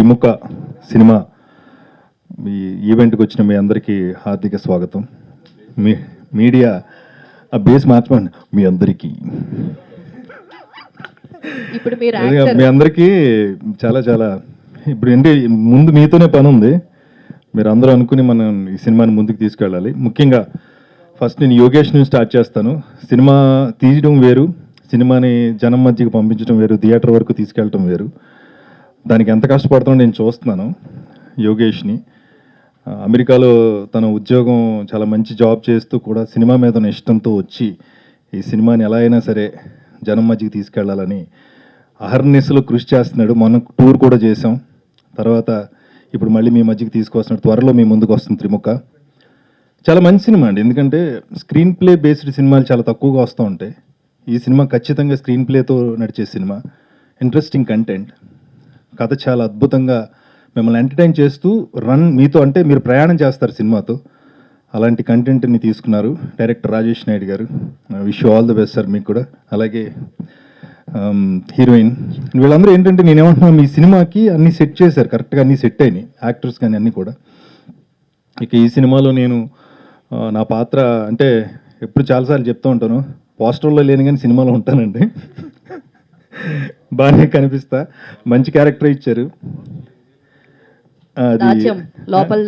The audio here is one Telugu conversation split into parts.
త్రిముఖ సినిమా ఈ ఈవెంట్కి వచ్చిన మీ అందరికీ హార్దిక స్వాగతం. మీడియా ఆ బేస్ మార్చమండి. మీ అందరికీ ఇప్పుడు మీరు మీ అందరికీ చాలా చాలా ఇప్పుడు ఏంటి ముందు మీతోనే పని ఉంది. మీరు అందరూ అనుకుని మనం ఈ సినిమాని ముందుకు తీసుకెళ్ళాలి. ముఖ్యంగా ఫస్ట్ నేను యోగేష్ నుంచి స్టార్ట్ చేస్తాను. సినిమా తీయడం వేరు, సినిమాని జనం మధ్యకి పంపించడం వేరు, థియేటర్ వరకు తీసుకెళ్ళటం వేరు. దానికి ఎంత కష్టపడుతుందో నేను చూస్తున్నాను యోగేష్ని. అమెరికాలో తన ఉద్యోగం చాలా మంచి జాబ్ చేస్తూ కూడా సినిమా మీద ఉన్న ఇష్టంతో వచ్చి ఈ సినిమాని ఎలా అయినా సరే జనం మధ్యకి తీసుకెళ్లాలని అహర్నిశలో కృషి చేస్తున్నాడు. మొన్న టూర్ కూడా చేసాం. తర్వాత ఇప్పుడు మళ్ళీ మీ మధ్యకి తీసుకొస్తున్నాడు. త్వరలో మీ ముందుకు వస్తుంది త్రిముఖ. చాలా మంచి సినిమా అండి. ఎందుకంటే స్క్రీన్ ప్లే బేస్డ్ సినిమాలు చాలా తక్కువగా వస్తూ ఉంటాయి. ఈ సినిమా ఖచ్చితంగా స్క్రీన్ ప్లేతో నడిచే సినిమా. ఇంట్రెస్టింగ్ కంటెంట్, కథ చాలా అద్భుతంగా మిమ్మల్ని ఎంటర్టైన్ చేస్తూ మీతో అంటే మీరు ప్రయాణం చేస్తారు సినిమాతో. అలాంటి కంటెంట్ని తీసుకున్నారు డైరెక్టర్ రాజేష్ నాయుడు గారు. Wish you all the best sir మీకు కూడా. అలాగే హీరోయిన్ వీళ్ళందరూ ఏంటంటే నేనేమంటున్నాను, మీ సినిమాకి అన్నీ సెట్ చేశారు, కరెక్ట్గా అన్నీ సెట్ అయినాయి, యాక్టర్స్ కానీ అన్నీ కూడా. ఇక ఈ సినిమాలో నేను నా పాత్ర అంటే ఎప్పుడు చాలాసార్లు చెప్తూ ఉంటాను, పోస్టర్లో లేని కానీ సినిమాలో ఉంటానండి. బాగానే కనిపిస్తా. మంచి క్యారెక్టర్ ఇచ్చారు. లోపల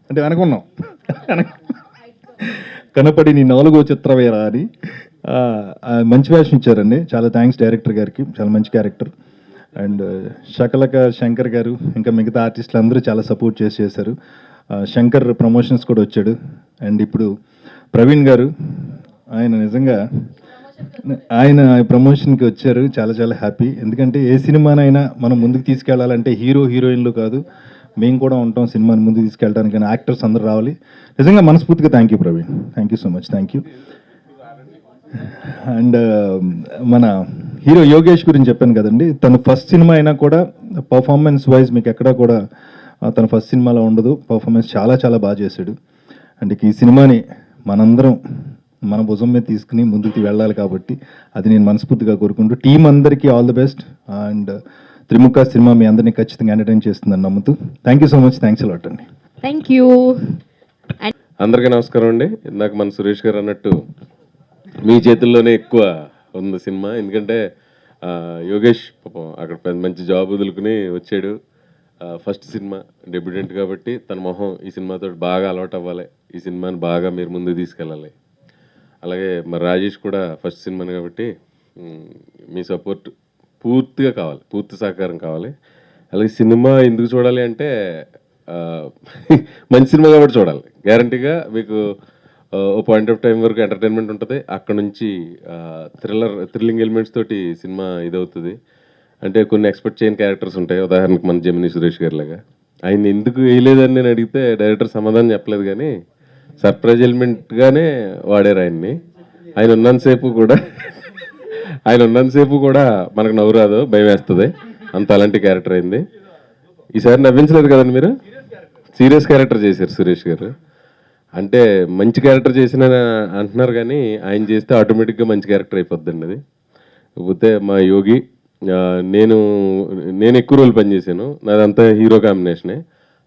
అంటే అనుకున్నాం కనపడి నీ 4వ చిత్రవేరా అని మంచి వేషం ఇచ్చారండి. చాలా థ్యాంక్స్ డైరెక్టర్ గారికి, చాలా మంచి క్యారెక్టర్. అండ్ శకలక శంకర్ గారు ఇంకా మిగతా ఆర్టిస్టులు అందరూ చాలా సపోర్ట్ చేశారు. శంకర్ ప్రమోషన్స్ కూడా వచ్చాడు. అండ్ ఇప్పుడు ప్రవీణ్ గారు ఆయన నిజంగా ఆయన ప్రమోషన్కి వచ్చారు. చాలా చాలా హ్యాపీ. ఎందుకంటే ఏ సినిమానైనా మనం ముందుకు తీసుకెళ్లాలంటే హీరో హీరోయిన్లు కాదు, మేము కూడా ఉంటాం సినిమాని ముందుకు తీసుకెళ్ళడానికి. కానీ యాక్టర్స్ అందరూ రావాలి. నిజంగా మనస్ఫూర్తిగా thank you Praveen, thank you so much, thank you. And మన హీరో యోగేష్ గురించి చెప్పాను కదండి. తన ఫస్ట్ సినిమా అయినా కూడా పర్ఫార్మెన్స్ వైజ్ మీకు ఎక్కడా కూడా తన ఫస్ట్ సినిమాలో ఉండదు. పర్ఫార్మెన్స్ చాలా చాలా బాగా చేశాడు. అండ్ ఈ సినిమాని మనందరం మన భుజం మీద తీసుకుని ముందుకు వెళ్ళాలి కాబట్టి అది నేను మనస్ఫూర్తిగా కోరుకుంటూ టీం అందరికీ all the best. And Trimukha cinema మీ అందరినీ ఖచ్చితంగా ఎంటర్టైన్ చేస్తుందని నమ్ముతూ thank you so much. Thanks a lot అండి. Thank you. అందరికీ నమస్కారం అండి. ఇందాక మన సురేష్ గారు అన్నట్టు మీ చేతుల్లోనే ఎక్కువ ఉంది సినిమా. ఎందుకంటే యోగేష్ పాపం అక్కడ పెద్ద మంచి జాబ్ వదులుకుని వచ్చాడు. ఫస్ట్ సినిమా డెబ్యూటెంట్ కాబట్టి తన మొహం ఈ సినిమాతో బాగా అలవాటు అవ్వాలి, ఈ సినిమాని బాగా మీరు ముందుకు తీసుకెళ్ళాలి. అలాగే మరి రాజేష్ కూడా ఫస్ట్ సినిమాని కాబట్టి మీ సపోర్ట్ పూర్తిగా కావాలి, పూర్తి సహకారం కావాలి. అలాగే సినిమా ఎందుకు చూడాలి అంటే మంచి సినిమా కాబట్టి చూడాలి. గ్యారంటీగా మీకు ఓ పాయింట్ ఆఫ్ టైం వరకు ఎంటర్టైన్మెంట్ ఉంటుంది. అక్కడ నుంచి థ్రిల్లింగ్ ఎలిమెంట్స్ తోటి సినిమా ఇదవుతుంది. అంటే కొన్ని ఎక్స్పెక్ట్ చేయని క్యారెక్టర్స్ ఉంటాయి. ఉదాహరణకు మన జమినీ సురేష్ గారి లాగా ఆయన ఎందుకు వేయలేదని నేను అడిగితే డైరెక్టర్ సమాధానం చెప్పలేదు, కానీ సర్ప్రైజ్ ఎలిమెంట్గానే వాడారు ఆయన్ని. ఆయన ఉన్నంతసేపు కూడా మనకు నవ్వు రాదు, భయం వేస్తుంది, అంత అలాంటి క్యారెక్టర్ అయింది. ఈసారి నవ్వించలేదు కదండి మీరు, సీరియస్ క్యారెక్టర్ చేశారు సురేష్ గారు. అంటే మంచి క్యారెక్టర్ చేసిన అంటున్నారు, కానీ ఆయన చేస్తే ఆటోమేటిక్గా మంచి క్యారెక్టర్ అయిపోద్దండి అది. కాకపోతే మా యోగి నేను ఎక్కువ రోజులు పనిచేశాను, నాదంతా హీరో కాంబినేషనే.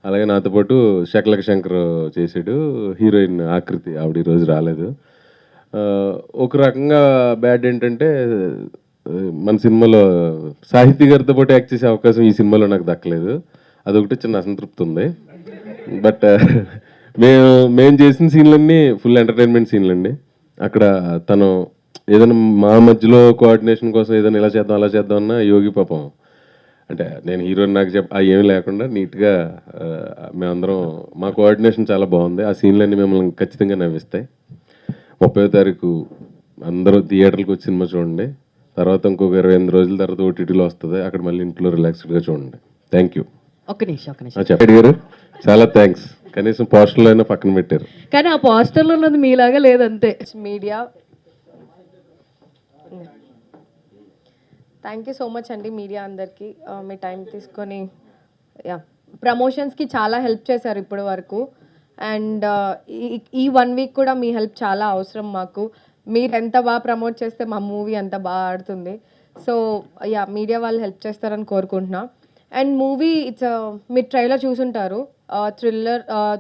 అలాగే నాతో పాటు శకలక శంకర్ చేసాడు, హీరోయిన్ ఆకృతి ఆవిడ ఈరోజు రాలేదు. ఒక రకంగా బ్యాడ్ ఏంటంటే మన సినిమాలో సాహితీ గారితో పాటు యాక్ట్ చేసే అవకాశం ఈ సినిమాలో నాకు దక్కలేదు. అదొకటి చిన్న అసంతృప్తి ఉంది. బట్ మేము చేసిన సీన్లన్నీ ఫుల్ ఎంటర్టైన్మెంట్ సీన్లు అండి. అక్కడ తను ఏదైనా మా మధ్యలో కోఆర్డినేషన్ కోసం ఏదైనా ఇలా చేద్దాం అలా చేద్దాం అన్న యోగి పాపం అంటే నేను హీరోని నాకు ఏమీ లేకుండా నీట్గా మేమందరం మా కోఆర్డినేషన్ చాలా బాగుంది. ఆ సీన్లన్నీ మిమ్మల్ని ఖచ్చితంగా నవ్విస్తాయి. 30వ తారీఖు అందరూ థియేటర్కి వచ్చి సినిమా చూడండి. తర్వాత ఇంకొక 28 రోజుల తర్వాత ఓటీటీలో వస్తుంది. అక్కడ మళ్ళీ ఇంట్లో రిలాక్స్డ్గా చూడండి. Thank you. చెప్పండి గారు, చాలా థ్యాంక్స్. కనీసం పోస్టర్లో అయినా పక్కన పెట్టారు, కానీ ఆ పోస్టర్లో ఉన్నది మీలాగా లేదంతే. Media thank you so much అండి. మీడియా అందరికీ మీ టైం తీసుకొని ప్రమోషన్స్కి చాలా హెల్ప్ చేశారు ఇప్పటి వరకు. అండ్ ఈ 1 వీక్ కూడా మీ హెల్ప్ చాలా అవసరం మాకు. మీరు ఎంత బాగా ప్రమోట్ చేస్తే మా మూవీ అంత బాగా ఆడుతుంది. సో మీడియా వాళ్ళు హెల్ప్ చేస్తారని కోరుకుంటున్నా. అండ్ మూవీ ఇట్స్ మీరు ట్రైలర్ చూసుంటారు.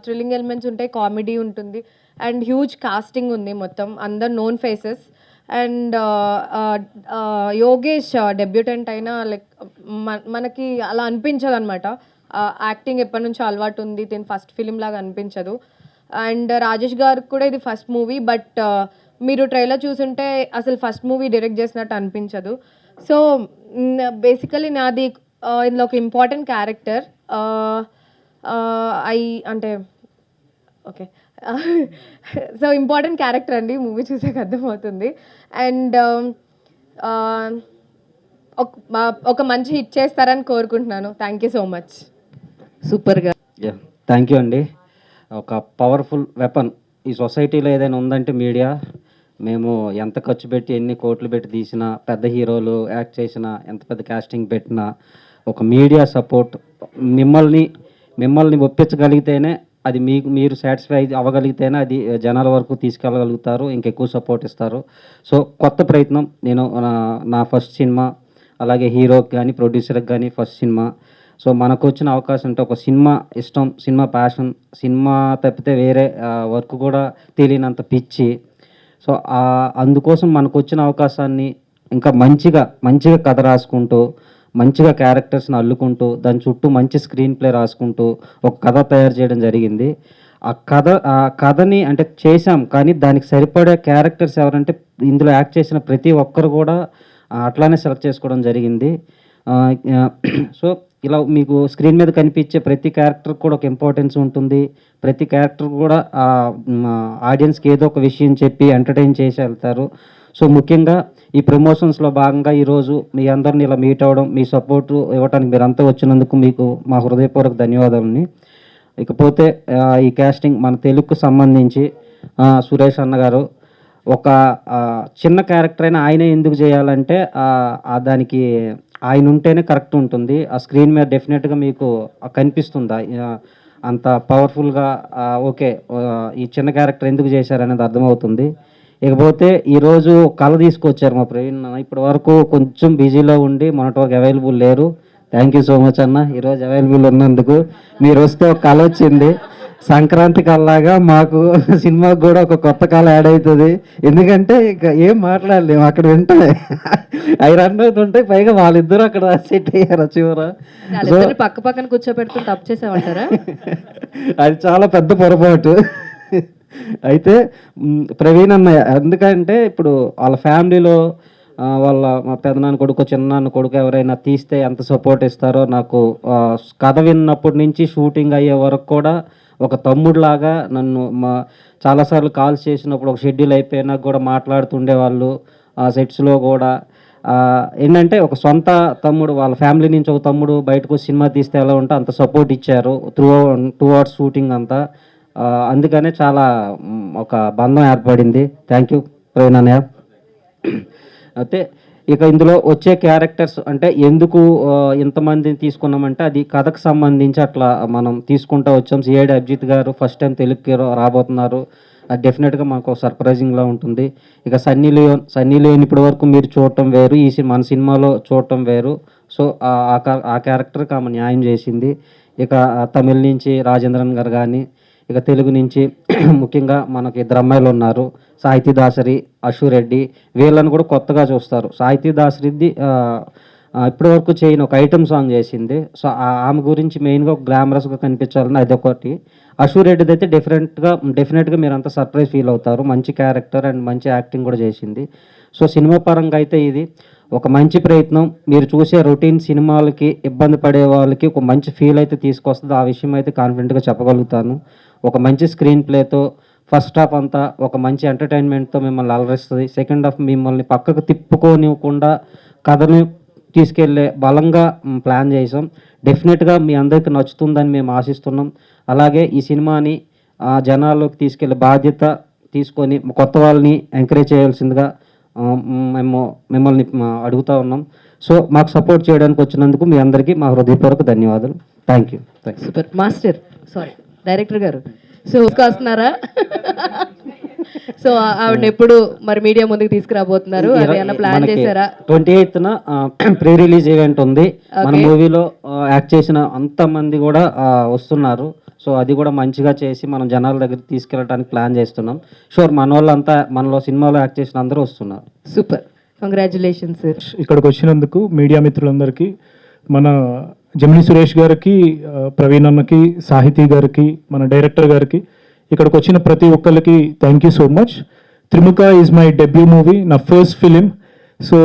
థ్రిల్లింగ్ ఎలిమెంట్స్ ఉంటాయి, కామెడీ ఉంటుంది అండ్ హ్యూజ్ కాస్టింగ్ ఉంది, మొత్తం అందరు known faces. And Yogesh debutante అయినా లైక్ మనకి అలా అనిపించదు అనమాట. యాక్టింగ్ ఎప్పటి నుంచో అలవాటు ఉంది, దీని ఫస్ట్ ఫిలిం లాగా అనిపించదు. అండ్ రాజేష్ గారికి కూడా ఇది ఫస్ట్ మూవీ, బట్ మీరు ట్రైలర్ చూసుంటే అసలు ఫస్ట్ మూవీ డైరెక్ట్ చేసినట్టు అనిపించదు. సో బేసికలీ నాది ఇందులో ఒక ఇంపార్టెంట్ క్యారెక్టర్. అంటే ఓకే, సో ఇంపార్టెంట్ క్యారెక్టర్ అండి, మూవీ చూసాక అర్థమవుతుంది. అండ్ ఒక మంచి హిట్ చేస్తారని కోరుకుంటున్నాను. Thank you so much. సూపర్గా. థ్యాంక్ యూ అండి. ఒక పవర్ఫుల్ వెపన్ ఈ సొసైటీలో ఏదైనా ఉందంటే మీడియా. మేము ఎంత ఖర్చు పెట్టి ఎన్ని కోట్లు పెట్టి తీసినా, పెద్ద హీరోలు యాక్ట్ చేసినా, ఎంత పెద్ద కాస్టింగ్ పెట్టినా, ఒక మీడియా సపోర్ట్ మిమ్మల్ని ఒప్పించగలిగితేనే అది మీరు సాటిస్ఫై అవ్వగలిగితేనే అది జనాల వరకు తీసుకెళ్ళగలుగుతారు, ఇంకెక్కువ సపోర్ట్ ఇస్తారు. సో కొత్త ప్రయత్నం. నేను నా ఫస్ట్ సినిమా, అలాగే హీరోకి కానీ ప్రొడ్యూసర్కి కానీ ఫస్ట్ సినిమా. సో మనకు వచ్చిన అవకాశం అంటే ఒక సినిమా ఇష్టం, సినిమా ప్యాషన్, సినిమా తప్పితే వేరే వర్క్ కూడా తెలియనంత పిచ్చి. సో అందుకోసం మనకు వచ్చిన అవకాశాన్ని ఇంకా మంచిగా కథ రాసుకుంటూ, మంచిగా క్యారెక్టర్స్ని అల్లుకుంటూ, దాని చుట్టూ మంచి స్క్రీన్ ప్లే రాసుకుంటూ ఒక కథ తయారు చేయడం జరిగింది. ఆ కథని అంటే చేశాం, కానీ దానికి సరిపడే క్యారెక్టర్స్ ఎవరంటే ఇందులో యాక్ట్ చేసిన ప్రతి ఒక్కరు కూడా అట్లానే సెలెక్ట్ చేసుకోవడం జరిగింది. సో ఇలా మీకు స్క్రీన్ మీద కనిపించే ప్రతి క్యారెక్టర్ కూడా ఒక ఇంపార్టెన్స్ ఉంటుంది. ప్రతి క్యారెక్టర్ కూడా ఆడియన్స్కి ఏదో ఒక విషయం చెప్పి ఎంటర్టైన్ చేసి వెళ్తారు. సో ముఖ్యంగా ఈ ప్రమోషన్స్లో భాగంగా ఈరోజు మీ అందరిని ఇలా మీట్ అవ్వడం, మీ సపోర్టు ఇవ్వడానికి మీరంతా వచ్చినందుకు మీకు మా హృదయపూర్వక ధన్యవాదాలని. ఇకపోతే ఈ కాస్టింగ్ మన తెలుగుకు సంబంధించి సురేష్ అన్న గారు ఒక చిన్న క్యారెక్టర్ అయినా ఆయనే ఎందుకు చేయాలంటే దానికి ఆయన ఉంటేనే కరెక్ట్ ఉంటుంది. ఆ స్క్రీన్ మీద డెఫినెట్గా మీకు కనిపిస్తుందా అంత పవర్ఫుల్గా. ఓకే, ఈ చిన్న క్యారెక్టర్ ఎందుకు చేశారనేది అర్థమవుతుంది. ఇకపోతే ఈరోజు కళ తీసుకొచ్చారు మా ప్రవీణ్ అన్న. ఇప్పటి వరకు కొంచెం బిజీలో ఉండి మొన్నటి వరకు అవైలబుల్ లేరు. థ్యాంక్ యూ సో మచ్ అన్న, ఈరోజు అవైలబుల్ ఉన్నందుకు. మీరు వస్తే ఒక కళ వచ్చింది. సంక్రాంతి కల్లాగా మాకు సినిమాకి కూడా ఒక కొత్త కళ యాడ్ అవుతుంది. ఎందుకంటే ఇక ఏం మాట్లాడలేము, అక్కడ వింటే అవి రన్ అవుతుంటాయి. పైగా వాళ్ళిద్దరూ అక్కడ సెట్ అయ్యారు చివర. పక్క పక్కన కూర్చోబెట్టుకుని తప్పు చేసామంటారా? అది చాలా పెద్ద పొరపాటు. అయితే ప్రవీణ్ అన్నయ్య, ఎందుకంటే ఇప్పుడు వాళ్ళ ఫ్యామిలీలో మా పెదనాన్న కొడుకు, చిన్నాన్న కొడుకు ఎవరైనా తీస్తే ఎంత సపోర్ట్ ఇస్తారో, నాకు కథ విన్నప్పటి నుంచి షూటింగ్ అయ్యే వరకు కూడా ఒక తమ్ముడులాగా నన్ను చాలాసార్లు కాల్స్ చేసినప్పుడు ఒక షెడ్యూల్ అయిపోయినా కూడా మాట్లాడుతుండేవాళ్ళు. సెట్స్లో కూడా ఏంటంటే ఒక సొంత తమ్ముడు, వాళ్ళ ఫ్యామిలీ నుంచి ఒక తమ్ముడు బయటకు సినిమా తీస్తే ఎలా ఉంటే అంత సపోర్ట్ ఇచ్చారు టూ అవర్స్ షూటింగ్ అంతా. అందుకనే చాలా ఒక బంధం ఏర్పడింది. థ్యాంక్ యూ ప్రవీణ్ అన్నయ్య. అయితే ఇక ఇందులో వచ్చే క్యారెక్టర్స్ అంటే ఎందుకు ఇంతమందిని తీసుకున్నామంటే అది కథకు సంబంధించి అట్లా మనం తీసుకుంటూ వచ్చాం. సిఐడి అభిజిత్ గారు ఫస్ట్ టైం తెలుగుకి రాబోతున్నారు. అది డెఫినెట్గా మాకు సర్ప్రైజింగ్లా ఉంటుంది. ఇక సన్నీ లియోన్ ఇప్పటి వరకు మీరు చూడటం వేరు, మన సినిమాలో చూడటం వేరు. సో ఆ క్యారెక్టర్కి ఆమె న్యాయం చేసింది. ఇక తమిళ నుంచి రాజేంద్రన్ గారు కానీ, ఇక తెలుగు నుంచి ముఖ్యంగా మనకి ఇద్దరు అమ్మాయిలు ఉన్నారు, సాహితీ దాసరి, అశు రెడ్డి. వీళ్ళని కూడా కొత్తగా చూస్తారు. సాహితీ దాసరిది ఇప్పటి వరకు చేయని ఒక ఐటమ్ సాంగ్ చేసింది. సో ఆమె గురించి మెయిన్గా ఒక గ్లామరస్గా కనిపించాలని అదొకటి. అశు రెడ్డిది అయితే డెఫినెట్గా మీరు అంతా సర్ప్రైజ్ ఫీల్ అవుతారు. మంచి క్యారెక్టర్ అండ్ మంచి యాక్టింగ్ కూడా చేసింది. సో సినిమా పరంగా అయితే ఇది ఒక మంచి ప్రయత్నం. మీరు చూసే రొటీన్ సినిమాలకి ఇబ్బంది పడే వాళ్ళకి ఒక మంచి ఫీల్ అయితే తీసుకొస్తుంది. ఆ విషయం అయితే కాన్ఫిడెంట్గా చెప్పగలుగుతాను. ఒక మంచి స్క్రీన్ ప్లేతో ఫస్ట్ హాఫ్ అంతా ఒక మంచి ఎంటర్టైన్మెంట్తో మిమ్మల్ని అలరిస్తుంది. సెకండ్ హాఫ్ మిమ్మల్ని పక్కకు తిప్పుకోనివ్వకుండా కథని తీసుకెళ్లే బలంగా ప్లాన్ చేసాం. డెఫినెట్గా మీ అందరికీ నచ్చుతుందని మేము ఆశిస్తున్నాం. అలాగే ఈ సినిమాని జనాల్లోకి తీసుకెళ్లే బాధ్యత తీసుకొని కొత్త వాళ్ళని ఎంకరేజ్ చేయాల్సిందిగా మిమ్మల్ని అడుగుతూ ఉన్నాం. సో మాకు సపోర్ట్ చేయడానికి వచ్చినందుకు మీ అందరికీ మా హృదయపూర్వక ధన్యవాదాలు. Thank you. Super master, sorry director గారు. సో వస్తున్నారా? సో ఆవిడ ఎప్పుడు మరి మీడియా ముందుకు తీసుకురాబోతున్నారు అది ఏమన్నా ప్లాన్ చేశారా? 28న ప్రీ రిలీజ్ ఈవెంట్ ఉంది. మన మూవీలో యాక్ట్ చేసిన అంతమంది కూడా వస్తున్నారు. సో అది కూడా మంచిగా చేసి మనం జనాల దగ్గరికి తీసుకెళ్ళడానికి ప్లాన్ చేస్తున్నాం. షూర్ మన వాళ్ళంతా మనలో సినిమాలో యాక్ట్ చేసిన అందరూ వస్తున్నారు. Super, congratulations sir. ఇక్కడికి వచ్చినందుకు మీడియా మిత్రులందరికీ, మన జమిని సురేష్ గారికి, ప్రవీణ్ అన్నకి, సాహితీ గారికి, మన డైరెక్టర్ గారికి, ఇక్కడికి వచ్చిన ప్రతి ఒక్కరికి thank you so much. Trimukha is my debut movie, నా ఫస్ట్ ఫిలిం. సో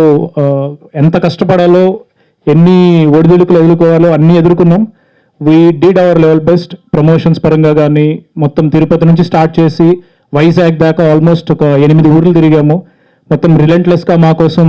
ఎంత కష్టపడాలో, ఎన్ని ఒడిదుడుకులు ఎదుర్కోవాలో అన్నీ ఎదుర్కొన్నాం. We did our level best. Promotions పరంగా కానీ మొత్తం తిరుపతి నుంచి స్టార్ట్ చేసి వైజాగ్ దాకా ఆల్మోస్ట్ ఒక 8 ఊర్లు తిరిగాము. మొత్తం రిలెంట్లెస్గా మా కోసం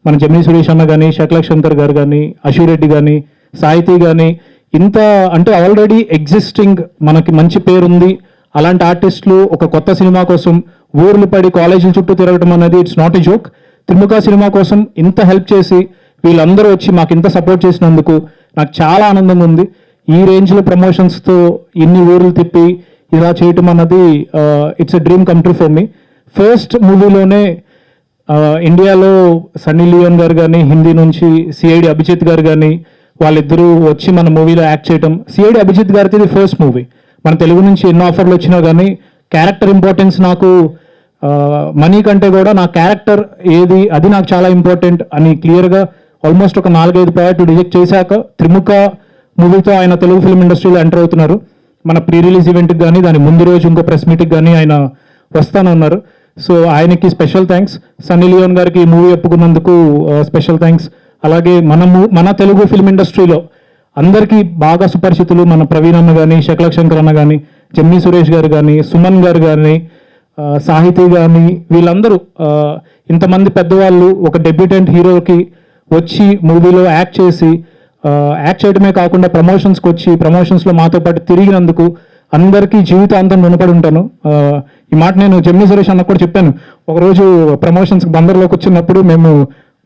మన జమిని సురేష్ అన్న కానీ, శకలక్ శంకర్ గారు కానీ, అశురెడ్డి కానీ, సాహితీ కానీ, ఇంత అంటే ఆల్రెడీ ఎగ్జిస్టింగ్ మనకి మంచి పేరుంది అలాంటి ఆర్టిస్టులు ఒక కొత్త సినిమా కోసం ఊర్లు పడి కాలేజీల చుట్టూ తిరగడం అనేది it's not a joke. Trimukha cinema కోసం ఇంత హెల్ప్ చేసి వీళ్ళందరూ వచ్చి మాకు ఇంత సపోర్ట్ చేసినందుకు నాకు చాలా ఆనందంగా ఉంది. ఈ రేంజ్లో ప్రమోషన్స్తో ఇన్ని ఊర్లు తిప్పి ఇలా చేయటం అన్నది it's a dream come true for me. First మూవీలోనే ఇండియాలో సన్నీ లియోన్ గారు కానీ, హిందీ నుంచి సిఐడి అభిజిత్ గారు కానీ, వాళ్ళిద్దరూ వచ్చి మన మూవీలో యాక్ట్ చేయటం. సిఐడి అభిజిత్ గారికి ఇది ఫస్ట్ మూవీ. మన తెలుగు నుంచి ఎన్నో ఆఫర్లు వచ్చినా కానీ క్యారెక్టర్ ఇంపార్టెన్స్ నాకు మనీ కంటే కూడా నా క్యారెక్టర్ ఏది అది నాకు చాలా ఇంపార్టెంట్ అని క్లియర్గా ఆల్మోస్ట్ ఒక 4-5 ప్రాజెక్టు రిజెక్ట్ చేశాక త్రిముఖ మూవీతో ఆయన తెలుగు ఫిల్మ్ ఇండస్ట్రీలో ఎంటర్ అవుతున్నారు. మన ప్రీ రిలీజ్ ఈవెంట్కి కానీ దాని ముందు రోజు ఇంకో ప్రెస్ మీట్కి కానీ ఆయన వస్తానన్నారు. సో ఆయనకి స్పెషల్ థ్యాంక్స్. సన్నీ లియోన్ గారికి ఈ మూవీ ఒప్పుకున్నందుకు స్పెషల్ థ్యాంక్స్. అలాగే మన తెలుగు ఫిల్మ్ ఇండస్ట్రీలో అందరికీ బాగా సుపరిచితులు మన ప్రవీణ్ అన్న కానీ, శకలక్ శంకర్ అన్న కానీ, జమిని సురేష్ గారు కానీ, సుమన్ గారు కానీ, సాహితీ కానీ, వీళ్ళందరూ ఇంతమంది పెద్దవాళ్ళు ఒక డెబ్యూటెంట్ హీరోకి వచ్చి మూవీలో యాక్ట్ చేసి యాక్ట్ చేయడమే కాకుండా ప్రమోషన్స్కి వచ్చి ప్రమోషన్స్లో మాతో పాటు తిరిగినందుకు అందరికీ జీవితాంతం రుణపడి ఉంటాను. ఈ మాట నేను జమిని సురేష్ అన్న కూడా చెప్పాను. ఒకరోజు ప్రమోషన్స్కి బందర్లోకి వచ్చినప్పుడు మేము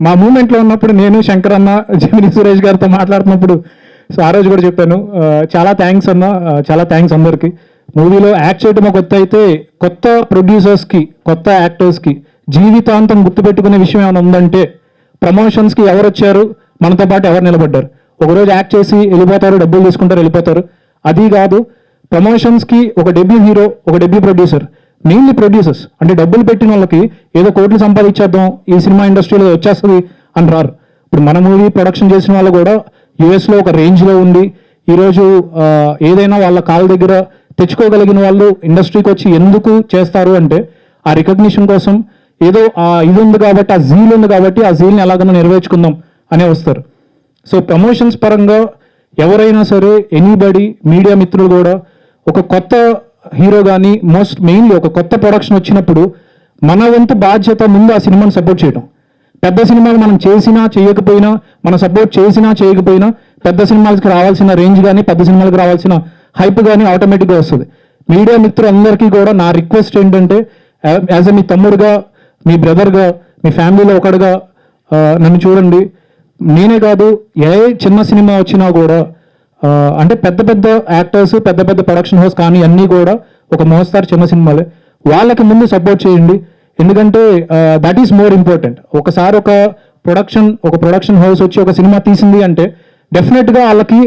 మా మూమెంట్లో ఉన్నప్పుడు నేను శంకర్ అన్న జమిని సురేష్ గారితో మాట్లాడుతున్నప్పుడు సో ఆ రోజు కూడా చెప్పాను, చాలా థ్యాంక్స్ అన్న, చాలా థ్యాంక్స్ అందరికీ. మూవీలో యాక్ట్ చేయడం ఒక కొత్త అయితే కొత్త ప్రొడ్యూసర్స్కి, కొత్త యాక్టర్స్కి జీవితాంతం గుర్తుపెట్టుకునే విషయం ఏమైనా ఉందంటే ప్రమోషన్స్కి ఎవరు వచ్చారు, మనతో పాటు ఎవరు నిలబడ్డారు. ఒకరోజు యాక్ట్ చేసి వెళ్ళిపోతారు, డబ్బులు తీసుకుంటారు, వెళ్ళిపోతారు. అది కాదు, ప్రమోషన్స్కి ఒక డెబ్యూ హీరో, ఒక డెబ్యూ ప్రొడ్యూసర్, మెయిన్లీ ప్రొడ్యూసర్స్ అంటే డబ్బులు పెట్టిన వాళ్ళకి ఏదో కోట్లు సంపాదించేద్దాం ఈ సినిమా ఇండస్ట్రీలో వచ్చేస్తుంది అని రారు. ఇప్పుడు మన మూవీ ప్రొడక్షన్ చేసిన వాళ్ళు కూడా యుఎస్లో ఒక రేంజ్లో ఉండి ఈరోజు ఏదైనా వాళ్ళ కాళ్ళ దగ్గర తెచ్చుకోగలిగిన వాళ్ళు ఇండస్ట్రీకి వచ్చి ఎందుకు చేస్తారు అంటే ఆ రికగ్నిషన్ కోసం ఏదో ఇది ఉంది కాబట్టి, ఆ జీల్ ఉంది కాబట్టి ఆ జీల్ని ఎలాగైనా నెరవేర్చుకుందాం అనే వస్తారు. సో ప్రమోషన్స్ పరంగా ఎవరైనా సరే ఎనీబడి, మీడియా మిత్రులు కూడా ఒక కొత్త హీరో కానీ మెయిన్లీ ఒక కొత్త ప్రొడక్షన్ వచ్చినప్పుడు మన వంతు బాధ్యత ముందు ఆ సినిమాని సపోర్ట్ చేయడం. పెద్ద సినిమాలు మనం చేసినా చేయకపోయినా, మనం సపోర్ట్ చేసినా చేయకపోయినా పెద్ద సినిమాలకి రావాల్సిన రేంజ్ కానీ పెద్ద సినిమాలకు రావాల్సిన హైప్ కానీ ఆటోమేటిక్గా వస్తుంది. మీడియా మిత్రులందరికీ కూడా నా రిక్వెస్ట్ ఏంటంటే యాజ్ ఎ మీ తమ్ముడుగా, మీ బ్రదర్గా, మీ ఫ్యామిలీలో ఒకడుగా నన్ను చూడండి. నేనే కాదు, ఏ చిన్న సినిమా వచ్చినా కూడా అంటే పెద్ద పెద్ద యాక్టర్స్, పెద్ద పెద్ద ప్రొడక్షన్ హౌస్ కానీ అన్నీ కూడా ఒక మోస్తారు చిన్న సినిమాలే, వాళ్ళకి ముందు సపోర్ట్ చేయండి. ఎందుకంటే దట్ ఈస్ మోర్ ఇంపార్టెంట్. ఒకసారి ఒక ప్రొడక్షన్ హౌస్ వచ్చి ఒక సినిమా తీసింది అంటే డెఫినెట్గా వాళ్ళకి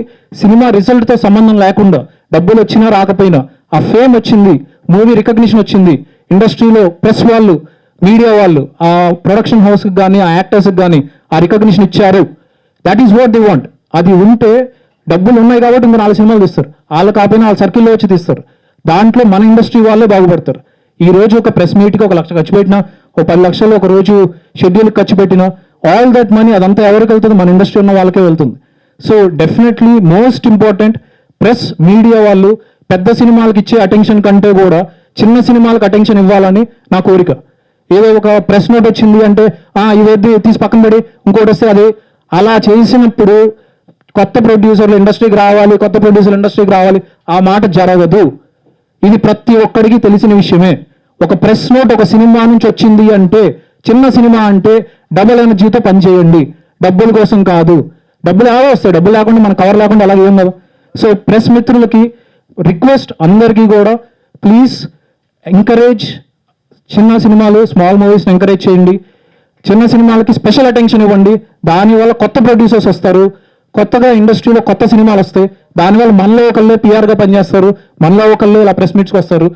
సినిమా రిజల్ట్తో సంబంధం లేకుండా డబ్బులు వచ్చినా రాకపోయినా ఆ ఫేమ్ వచ్చింది, మూవీ రికగ్నిషన్ వచ్చింది, ఇండస్ట్రీలో ప్రెస్ వాళ్ళు, మీడియా వాళ్ళు ఆ ప్రొడక్షన్ హౌస్కి కానీ ఆ యాక్టర్స్కి కానీ ఆ రికగ్నిషన్ ఇచ్చారు. That is what the want. అది ఉంటే డబ్బులు ఉన్నాయి కాబట్టి ఇంకా 4 సినిమాలు తీస్తారు. వాళ్ళు కాకపోయినా వాళ్ళ సర్కిల్లో వచ్చి తీస్తారు. దాంట్లో మన ఇండస్ట్రీ వాళ్ళే బాగుపడతారు. ఈ రోజు ఒక ప్రెస్ మీట్కి 1 లక్ష ఖర్చు పెట్టినా, ఒక 10 లక్షలు ఒక రోజు షెడ్యూల్కి ఖర్చు పెట్టినా, ఆల్ దట్ మనీ అదంతా ఎవరికి వెళ్తుంది? మన ఇండస్ట్రీ ఉన్న వాళ్ళకే వెళ్తుంది. So definitely most important press, media వాళ్ళు పెద్ద సినిమాలకు ఇచ్చే అటెన్షన్ కంటే కూడా చిన్న సినిమాలకు అటెన్షన్ ఇవ్వాలని నా కోరిక. ఏదో ఒక ప్రెస్ నోట్ వచ్చింది అంటే ఇవేది తీసి పక్కన పడి ఇంకోటి వస్తే అది అలా చేసినప్పుడు కొత్త ప్రొడ్యూసర్లు ఇండస్ట్రీకి రావాలి, కొత్త ప్రొడ్యూసర్లు ఇండస్ట్రీకి రావాలి, ఆ మాట జరగదు. ఇది ప్రతి ఒక్కడికి తెలిసిన విషయమే. ఒక ప్రెస్ నోట్ ఒక సినిమా నుంచి వచ్చింది అంటే, చిన్న సినిమా అంటే డబుల్ ఎనర్జీతో పనిచేయండి, డబ్బుల కోసం కాదు. డబ్బులు ఎలా వస్తాయి? డబ్బులు లేకుండా మన కవర్ లేకుండా అలాగే ఏం కదా. సో ప్రెస్ మిత్రులకి రిక్వెస్ట్ అందరికీ కూడా ప్లీజ్ ఎంకరేజ్, చిన్న సినిమాలు స్మాల్ మూవీస్ని ఎంకరేజ్ చేయండి, చిన్న సినిమాలకి స్పెషల్ అటెన్షన్ ఇవ్వండి. దానివల్ల కొత్త ప్రొడ్యూసర్స్ వస్తారు, కొత్తగా ఇండస్ట్రీలో కొత్త సినిమాలు వస్తాయి. దానివల్ల మనలో ఒకళ్ళే పిఆర్గా పనిచేస్తారు, మనలో ఒకళ్ళే ఇలా ప్రెస్ మీట్స్కి వస్తారు.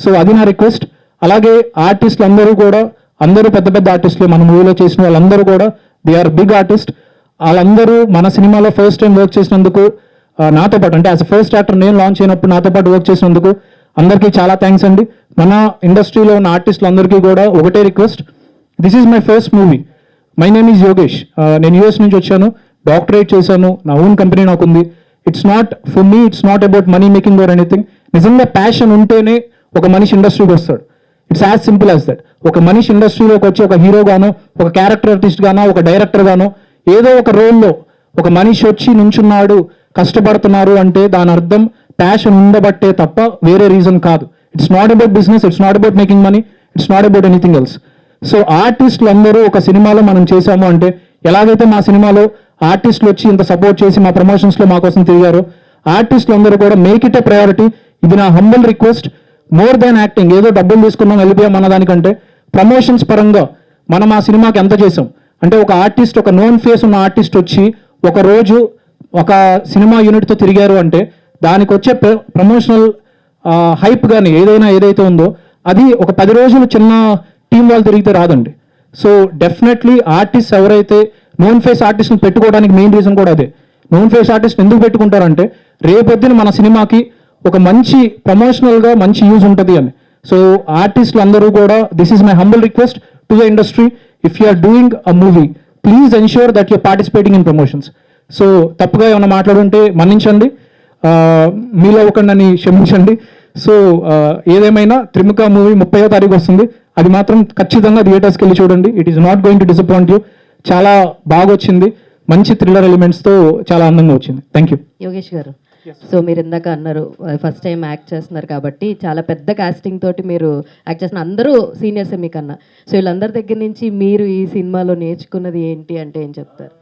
సో అది నా రిక్వెస్ట్. అలాగే ఆర్టిస్టులు అందరూ కూడా, అందరూ పెద్ద పెద్ద ఆర్టిస్టులు మన మూవీలో చేసిన వాళ్ళందరూ కూడా దే ఆర్ బిగ్ ఆర్టిస్ట్. వాళ్ళందరూ మన సినిమాలో ఫస్ట్ టైం వర్క్ చేసినందుకు నాతో పాటు, అంటే యాజ్ ఫస్ట్ యాక్టర్ నేను లాంచ్ అయినప్పుడు నాతో పాటు వర్క్ చేసినందుకు అందరికీ చాలా థ్యాంక్స్ అండి. మన ఇండస్ట్రీలో ఉన్న ఆర్టిస్టులు అందరికీ కూడా ఒకటే request, this is my first movie. My name is Yogesh. నేను యూఎస్ నుంచి వచ్చాను, డాక్టరేట్ చేశాను, నా ఓన్ కంపెనీ నాకు ఉంది. It's not for me, it's not about money making or anything. నిజంగా ప్యాషన్ ఉంటేనే ఒక మనిషి ఇండస్ట్రీకి వస్తాడు. It's as simple as that. ఒక మనిషి ఇండస్ట్రీలోకి వచ్చి ఒక హీరోగానో, ఒక క్యారెక్టర్ ఆర్టిస్ట్ గానో, ఒక డైరెక్టర్ గానో, ఏదో ఒక రోల్లో ఒక మనిషి వచ్చి నుంచున్నాడు, కష్టపడుతున్నారు అంటే దాని అర్థం ప్యాషన్ ఉండబట్టే తప్ప వేరే రీజన్ కాదు. It's not about business, it's not about making money, it's not about anything else. So ఆర్టిస్టులు అందరూ ఒక సినిమాలో మనం చేశాము అంటే, ఎలాగైతే మా సినిమాలో ఆర్టిస్టులు వచ్చి ఇంత సపోర్ట్ చేసి మా ప్రమోషన్స్లో మా కోసం తిరిగారో, ఆర్టిస్టులు అందరూ కూడా మేక్ ఇట్ ఏ ప్రయారిటీ. ఇది నా humble request. More than acting, ఏదో డబ్బులు తీసుకున్నాం వెళ్ళిపోయాం అన్న దానికంటే ప్రమోషన్స్ పరంగా మనం ఆ సినిమాకి ఎంత చేసాం అంటే, ఒక ఆర్టిస్ట్, ఒక నోన్ ఫేస్ ఉన్న ఆర్టిస్ట్ వచ్చి ఒక రోజు ఒక సినిమా యూనిట్తో తిరిగారు అంటే దానికి వచ్చే ప్రమోషనల్ హైప్ కానీ ఏదైతే ఉందో అది ఒక 10 రోజులు చిన్న టీం వాళ్ళు తిరిగితే రాదండి. సో డెఫినెట్లీ ఆర్టిస్ట్ ఎవరైతే నోన్ ఫేస్ ఆర్టిస్ట్ని పెట్టుకోవడానికి మెయిన్ రీజన్ కూడా అదే. నోన్ ఫేస్ ఆర్టిస్ట్ ఎందుకు పెట్టుకుంటారంటే రేపొద్దున మన సినిమాకి ఒక మంచి ప్రమోషనల్గా మంచి యూజ్ ఉంటుంది అని. సో ఆర్టిస్టులు అందరూ కూడా, this is my humble request to the industry, if you are doing a movie please ensure that you're participating in promotions. So తప్పుగా ఏమైనా మాట్లాడుంటే మన్నించండి, మీలో ఒకరిని క్షమించండి. సో ఏదేమైనా త్రిముఖ మూవీ 30వ తారీఖు వస్తుంది. అది మాత్రం ఖచ్చితంగా థియేటర్స్కి వెళ్ళి చూడండి. It is not going to disappoint you. చాలా బాగా వచ్చింది, మంచి థ్రిల్లర్ ఎలిమెంట్స్తో చాలా అందంగా వచ్చింది. Thank you. యోగేష్ గారు, సో మీరు ఇందాక అన్నారు ఫస్ట్ టైం యాక్ట్ చేస్తున్నారు కాబట్టి చాలా పెద్ద కాస్టింగ్ తోటి మీరు యాక్ట్ చేసిన అందరూ సీనియర్సే మీకన్నా. సో వీళ్ళందరి దగ్గర నుంచి మీరు ఈ సినిమాలో నేర్చుకున్నది ఏంటి అంటే ఏం చెప్తారు?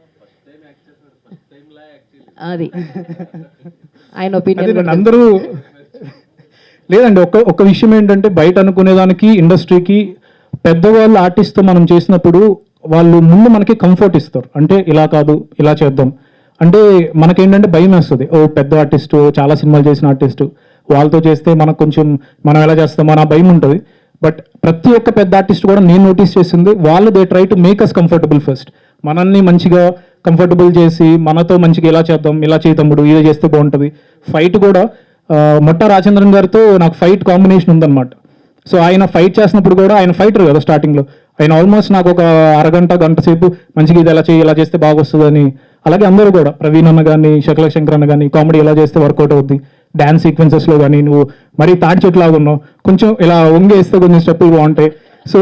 అది ఆయన ఒపీనియన్. అందరూ లేదండి, ఒక విషయం ఏంటంటే, బయట అనుకునేదానికి ఇండస్ట్రీకి పెద్దవాళ్ళు ఆర్టిస్ట్తో మనం చేసినప్పుడు వాళ్ళు ముందు మనకి కంఫర్ట్ ఇస్తారు. అంటే ఇలా కాదు, ఇలా చేద్దాం అంటే మనకేంటంటే భయం వేస్తుంది. ఓ పెద్ద ఆర్టిస్టు, చాలా సినిమాలు చేసిన ఆర్టిస్టు, వాళ్ళతో చేస్తే మనకు కొంచెం మనం ఎలా చేస్తాం మన భయం ఉంటుంది. బట్ ప్రతి ఒక్క పెద్ద ఆర్టిస్ట్ కూడా నేను నోటీస్ చేసింది, వాళ్ళు they try to make us comfortable first. మనల్ని మంచిగా కంఫర్టబుల్ చేసి మనతో మంచిగా ఇలా చేద్దాం, ఇలా చేయతమ్ముడు, ఇది చేస్తే బాగుంటుంది. ఫైట్ కూడా మొట్ట రాజేంద్రన్ గారితో నాకు ఫైట్ కాంబినేషన్ ఉందన్నమాట. సో ఆయన ఫైట్ చేసినప్పుడు కూడా, ఆయన ఫైటర్ కదా స్టార్టింగ్లో, ఆయన ఆల్మోస్ట్ నాకు ఒక గంట సేపు మంచిగా ఇది ఎలా చేయి, ఇలా చేస్తే బాగా వస్తుంది అని. అలాగే అందరూ కూడా, ప్రవీణ్ అన్న కానీ, శకల శంకర్ అన్న కానీ, కామెడీ ఎలా చేస్తే వర్కౌట్ అవుద్ది, డ్యాన్స్ సీక్వెన్సెస్లో కానీ, నువ్వు మరీ తాటి చెట్లాగా ఉన్నావు, కొంచెం ఇలా వంగేస్తే కొంచెం స్టెప్పులు బాగుంటాయి. సో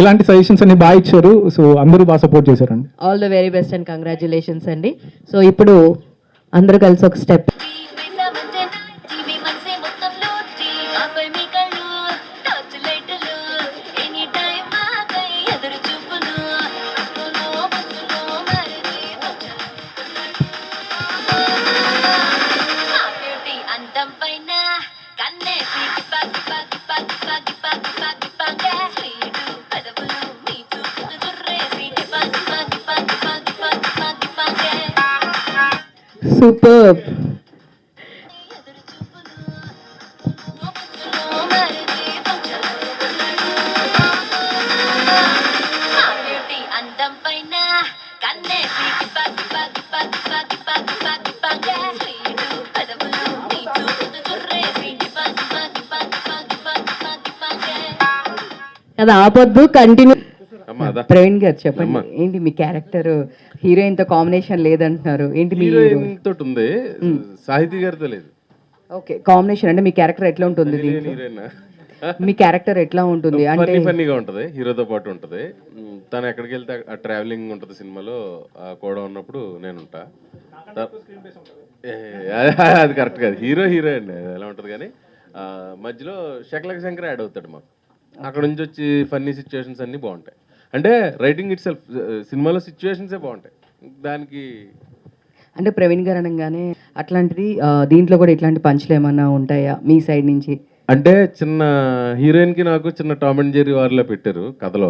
ఇలాంటి సజెషన్స్ అన్ని బాగా ఇచ్చారు. సో అందరూ బాగా సపోర్ట్ చేశారండి. All the very best and congratulations అండి. సో ఇప్పుడు అందరూ కలిసి ఒక స్టెప్. సూపర్. అది ఆపొద్దు, కంటిన్యూ. ప్రవీణ్ గారు చెప్పండి, ఏంటి మీ క్యారెక్టర్ హీరోయిన్ తో కాంబినేషన్ లేదంటున్నారు, ఏంటి మీ హీరోయిన్ తోటి ఉంది, సాహితీ గారితో లేదు. ఓకే, కాంబినేషన్ అంటే మీ క్యారెక్టర్ ఎట్లా ఉంటుంది? మీ క్యారెక్టర్ ఎట్లా ఉంటుంది అంటే ఫన్నీగా ఉంటుంది, హీరోతో పాటు ఉంటుంది. తను ఎక్కడికి వెళ్తే ఆ ట్రావెలింగ్ ఉంటుంది సినిమాలో, కూడా ఉన్నప్పుడు నేను ఉంటా. అది కరెక్ట్ కాదు, హీరోయిన్ ఎలా ఉంటుంది. కానీ మధ్యలో శకలక శంకర్ యాడ్ అవుతాడు మాకు. అక్కడ నుంచి వచ్చి ఫన్నీ సిచ్యువేషన్స్ అన్నీ బాగుంటాయి. అంటే రైటింగ్ ఇట్ సెల్ఫ్, సినిమాలో సిచ్యువేషన్సే బాగుంటాయి. దానికి అంటే ప్రవీణ్ గారు అనగానే అట్లాంటిది దీంట్లో కూడా ఇట్లాంటి పంచులు ఏమన్నా ఉంటాయా మీ సైడ్ నుంచి? అంటే చిన్న హీరోయిన్కి నాకు చిన్న టామ్ అండ్ జెర్రీ వారిలో పెట్టారు కథలో.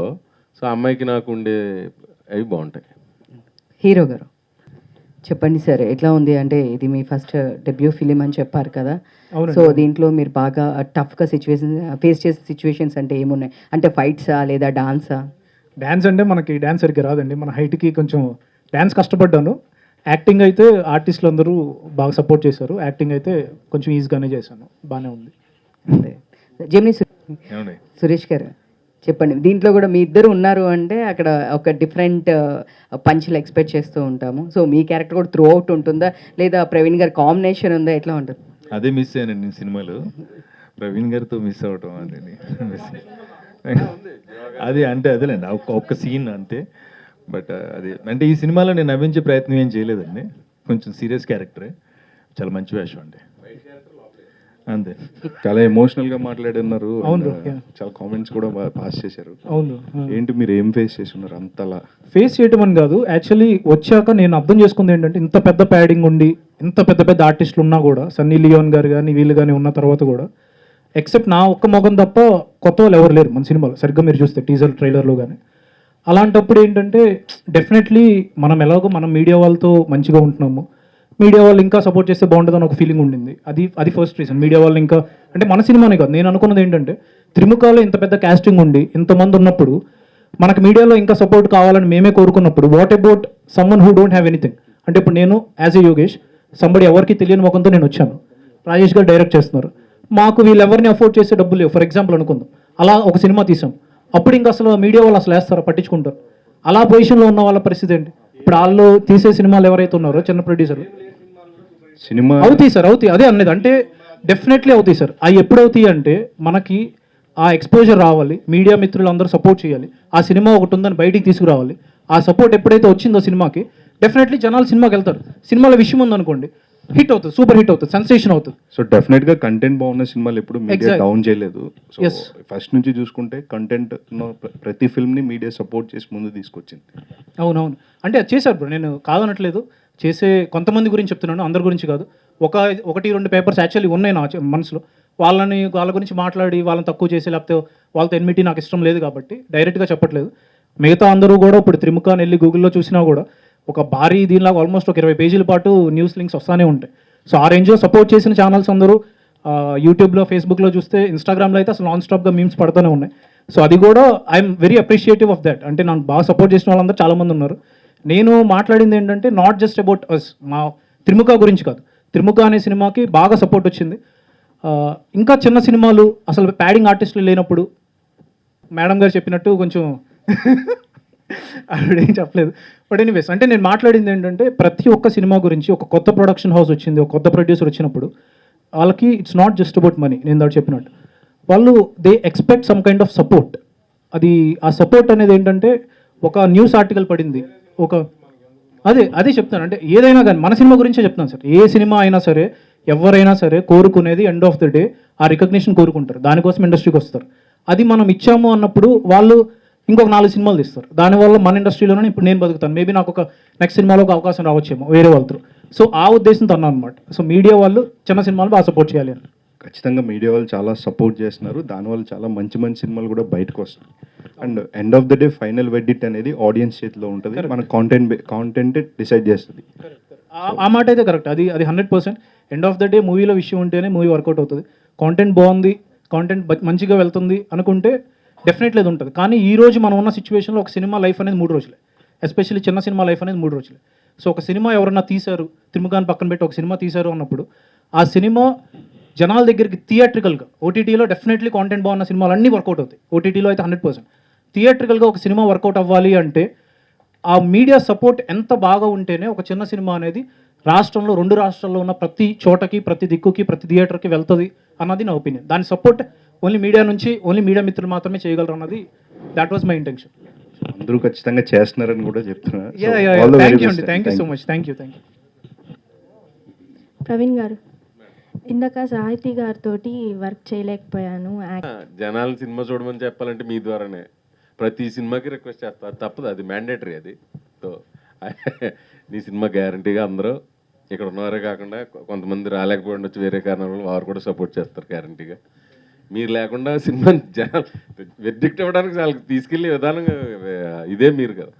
సో అమ్మాయికి నాకు ఉండే అవి బాగుంటాయి. హీరో గారు చెప్పండి సార్, ఎట్లా ఉంది? అంటే ఇది మీ ఫస్ట్ డెబ్యూ ఫిలిం అని చెప్పారు కదా, అవునండి. సో దీంట్లో మీరు బాగా టఫ్గా సిచ్యువేషన్ ఫేస్ చేసే సిచ్యువేషన్స్ అంటే ఏమున్నాయి? అంటే ఫైట్సా లేదా డాన్సా? డ్యాన్స్ అంటే మనకి డ్యాన్స్ సరిగ్గా రాదండి. మన హైట్కి కొంచెం డ్యాన్స్ కష్టపడ్డాను. యాక్టింగ్ అయితే ఆర్టిస్టులు అందరూ బాగా సపోర్ట్ చేశారు. యాక్టింగ్ అయితే కొంచెం ఈజీగానే చేశాను, బాగానే ఉంది. జెమిని ఏమండి సురేష్ గారు చెప్పండి, దీంట్లో కూడా మీ ఇద్దరు ఉన్నారు అంటే అక్కడ ఒక డిఫరెంట్ పంచ్లు ఎక్స్పెక్ట్ చేస్తూ ఉంటాము. సో మీ క్యారెక్టర్ కూడా త్రూ అవుట్ ఉంటుందా లేదా ప్రవీణ్ గారి కాంబినేషన్ ఉందా, ఎట్లా ఉంటుంది? అదే మిస్ అయ్యానండి నేను సినిమాలో, ప్రవీణ్ గారితో మిస్ అవ్వటం అదే మిస్. అది అంటే అదేలేండి ఒక్క సీన్ అంతే. బట్ అది అంటే ఈ సినిమాలో నేను నవ్వించే ప్రయత్నం ఏం చేయలేదండి. కొంచెం సీరియస్ క్యారెక్టరే, చాలా మంచి వేషం అండి అంతే. చాలా ఎమోషనల్ గా మాట్లాడున్నారు. అవును, చాలా కామెంట్స్ కూడా పాస్ చేశారు. అవును. ఏంటి మీరు ఏం ఫేస్ చేస్తున్నారు అంతలా? ఫేస్ చేయటం అని కాదు, యాక్చువల్లీ వచ్చాక నేను అర్థం చేసుకుంది ఏంటంటే, ఇంత పెద్ద ప్యాడింగ్ ఉండి ఇంత పెద్ద పెద్ద ఆర్టిస్టులు ఉన్నా కూడా, సన్నీ లియోన్ గారు కానీ వీళ్ళు కానీ ఉన్న తర్వాత కూడా, ఎక్సెప్ట్ నా ఒక్క మొగం తప్ప కొత్త వాళ్ళు ఎవరు లేరు మన సినిమాలో. సరిగ్గా మీరు చూస్తే టీజర్ ట్రైలర్లో కానీ. అలాంటప్పుడు ఏంటంటే డెఫినెట్లీ మనం ఎలాగో మనం మీడియా వాళ్ళతో మంచిగా ఉంటున్నాము, మీడియా వాళ్ళు ఇంకా సపోర్ట్ చేస్తే బాగుంటుందని ఒక ఫీలింగ్ ఉండింది. అది ఫస్ట్ రీజన్. మీడియా వాళ్ళు ఇంకా అంటే మన సినిమానే కాదు, నేను అనుకున్నది ఏంటంటే త్రిముఖాలో ఇంత పెద్ద కాస్టింగ్ ఉండి ఇంతమంది ఉన్నప్పుడు మనకు మీడియాలో ఇంకా సపోర్ట్ కావాలని మేమే కోరుకున్నప్పుడు, what about someone who don't have anything? అంటే ఇప్పుడు నేను యాజ్ ఎ యోగేష్ సంబడి ఎవరికి తెలియని ముఖంతో నేను వచ్చాను, రాజేష్ గారు డైరెక్ట్ చేస్తున్నారు, మాకు వీళ్ళెవరిని అఫోర్డ్ చేసే డబ్బులు లేవు ఫర్ ఎగ్జాంపుల్ అనుకుందాం. అలా ఒక సినిమా తీసాం, అప్పుడు ఇంకా అసలు మీడియా వాళ్ళు అసలు వేస్తారా, పట్టించుకుంటారు? అలా పొజిషన్లో ఉన్న వాళ్ళ పరిస్థితి ఏంటి? ఇప్పుడు వాళ్ళు తీసే సినిమాలు ఎవరైతే ఉన్నారో చిన్న ప్రొడ్యూసర్లు సినిమా అవుతాయి సార్, అవుతాయి. అదే అన్నది అంటే డెఫినెట్లీ అవుతాయి సార్. అవి ఎప్పుడు అవుతాయి అంటే మనకి ఆ ఎక్స్పోజర్ రావాలి, మీడియా మిత్రులు అందరూ సపోర్ట్ చేయాలి, ఆ సినిమా ఒకటి ఉందని బయటికి తీసుకురావాలి. ఆ సపోర్ట్ ఎప్పుడైతే వచ్చిందో సినిమాకి, డెఫినెట్లీ జనాలు సినిమాకి వెళ్తారు. సినిమాలో విషయం ఉందనుకోండి, హిట్ అవుతుంది, సూపర్ హిట్ అవుతుంది, సెన్సేషన్ అవుతుంది. సో డెఫినెట్ గా కంటెంట్ బాగున్న సినిమాలు ఎప్పుడు మీడియా Exactly. డౌన్ చేయలేదు. So Yes. ఫస్ట్ నుంచి చూసుకుంటే కంటెంట్ ప్రతి ఫిల్మ్ ని మీడియా సపోర్ట్ చేసి ముందు తీసుకొచ్చింది. అవునవును, అంటే అది చేశారు బ్రో, నేను కాదనట్లేదు. చేసే కొంతమంది గురించి చెప్తున్నాను, అందరి గురించి కాదు. ఒకటి రెండు పేపర్స్ యాక్చువల్లీ ఉన్నాయి నా మనసులో, వాళ్ళ గురించి మాట్లాడి వాళ్ళని తక్కువ చేసి లేకపోతే వాళ్ళతో ఎన్మిటీ నాకు ఇష్టం లేదు కాబట్టి డైరెక్ట్గా చెప్పట్లేదు. మిగతా అందరూ కూడా ఇప్పుడు త్రిముఖాన్ని వెళ్ళి గూగుల్లో చూసినా కూడా ఒక భారీ దీనిలాగా ఆల్మోస్ట్ ఒక 20 పేజీల పాటు న్యూస్ లింక్స్ వస్తూనే ఉంటాయి. సో ఆ రేంజ్లో సపోర్ట్ చేసిన ఛానల్స్ అందరూ యూట్యూబ్లో, ఫేస్బుక్లో చూస్తే, ఇన్స్టాగ్రామ్లో అయితే అసలు నాన్ స్టాప్గా మీమ్స్ పడుతూనే ఉన్నాయి. సో అది కూడా I'm very appreciative of that. అంటే నాకు బాగా సపోర్ట్ చేసిన వాళ్ళందరూ చాలామంది ఉన్నారు. నేను మాట్లాడింది ఏంటంటే నాట్ జస్ట్ అబౌట్ అస్, మా త్రిముఖ గురించి కాదు. త్రిముఖ అనే సినిమాకి బాగా సపోర్ట్ వచ్చింది. ఇంకా చిన్న సినిమాలు అసలు ప్యాడింగ్ ఆర్టిస్టులు లేనప్పుడు మేడం గారు చెప్పినట్టు కొంచెం ఆవిడ ఏం చెప్పలేదు. బట్ ఎనీవేస్, అంటే నేను మాట్లాడింది ఏంటంటే ప్రతి ఒక్క సినిమా గురించి ఒక కొత్త ప్రొడక్షన్ హౌస్ వచ్చింది, ఒక కొత్త ప్రొడ్యూసర్ వచ్చినప్పుడు వాళ్ళకి it's not just about money. నేను దాడు చెప్పినట్టు వాళ్ళు they expect some kind of support. అది ఆ సపోర్ట్ అనేది ఏంటంటే ఒక న్యూస్ ఆర్టికల్ పడింది, అదే చెప్తాను. అంటే ఏదైనా కానీ మన సినిమా గురించే చెప్తాను సార్. ఏ సినిమా అయినా సరే, ఎవరైనా సరే కోరుకునేది ఎండ్ ఆఫ్ ద డే ఆ రికగ్నిషన్ కోరుకుంటారు, దానికోసం ఇండస్ట్రీకి వస్తారు. అది మనం ఇచ్చాము అన్నప్పుడు వాళ్ళు ఇంకొక 4 సినిమాలు తీస్తారు. దానివల్ల మన ఇండస్ట్రీలోనే ఇప్పుడు నేను బతుకుతాను, మేబీ నాకు ఒక నెక్స్ట్ సినిమాలో ఒక అవకాశం రావచ్చేమో వేరే వాళ్ళతో. సో ఆ ఉద్దేశంతో అన్నాను అనమాట. సో మీడియా వాళ్ళు చిన్న సినిమాలు బాగా సపోర్ట్ చేయాలి అని. ఖచ్చితంగా మీడియా వాళ్ళు చాలా సపోర్ట్ చేస్తున్నారు, దానివల్ల చాలా మంచి మంచి సినిమాలు కూడా బయటకు వస్తాయి. And end of the day final వెడ్డిట్ అనేది ఆడియన్స్ చేతిలో ఉంటుంది, మన కాంటెంట్ డిసైడ్ చేస్తుంది. ఆ మాట అయితే కరెక్ట్. అది 100%. ఎండ్ ఆఫ్ ద డే మూవీలో విషయం ఉంటేనే మూవీ వర్కౌట్ అవుతుంది. కాంటెంట్ బాగుంది, కాంటెంట్ మంచిగా వెళ్తుంది అనుకుంటే డెఫినెట్లీ అది ఉంటుంది. కానీ ఈ రోజు మనం ఉన్న సిచ్యువేషన్లో ఒక సినిమా లైఫ్ అనేది 3 రోజులే, ఎస్పెషల్లీ చిన్న సినిమా లైఫ్ అనేది 3 రోజులే. సో ఒక సినిమా ఎవరన్నా తీశారు, త్రిముఖాన్ని పక్కన పెట్టి ఒక సినిమా తీశారు అన్నప్పుడు ఆ సినిమా జనాల దగ్గరికి థియేట్రికల్గా, ఓటీటీలో డెఫినెట్లీ కాంటెంట్ బాగున్న సినిమాలు అన్నీ వర్కౌట్ అవుతాయి, ఓటీటీలో అయితే 100%. థియేట్రికల్గా ఒక సినిమా వర్కౌట్ అవ్వాలి అంటే ఆ మీడియా సపోర్ట్ ఎంత బాగా ఉంటేనే ఒక చిన్న సినిమా అనేది రాష్ట్రంలో, 2 రాష్ట్రాల్లో ఉన్న ప్రతి చోటకి, ప్రతి దిక్కుకి, ప్రతి థియేటర్కి వెళ్తుంది అన్నది నా ఒపీనియన్. దాని సపోర్ట్ ఓన్లీ మీడియా నుంచి, ఓన్లీ మీడియా మిత్రులు మాత్రమే చేయగలరు అన్నది, దాట్ వాజ్ మై ఇంటెన్షన్. అందరూ ఖచ్చితంగా చేస్తున్నారని కూడా చెప్తున్నారు. Thank you so much. Thank you. Praveen గారు, ఇందాక సాహితీ గారితో వర్క్ చేయలేకపోయాను. జనాలు సినిమా చూడమని చెప్పాలంటే మీ ద్వారానే ప్రతి సినిమాకి రిక్వెస్ట్ చేస్తారు, తప్పదు, అది మ్యాండేటరీ. అది సో నీ సినిమా గ్యారంటీగా అందరూ ఇక్కడ ఉన్నవారే కాకుండా కొంతమంది రాలేకపోయి ఉండొచ్చు వేరే కారణాల వల్ల, వారు కూడా సపోర్ట్ చేస్తారు గ్యారంటీగా. మీరు లేకుండా సినిమా వెర్డిక్ట్ ఇవ్వడానికి చాలా తీసుకెళ్ళే విధానం ఇదే మీరు కదా.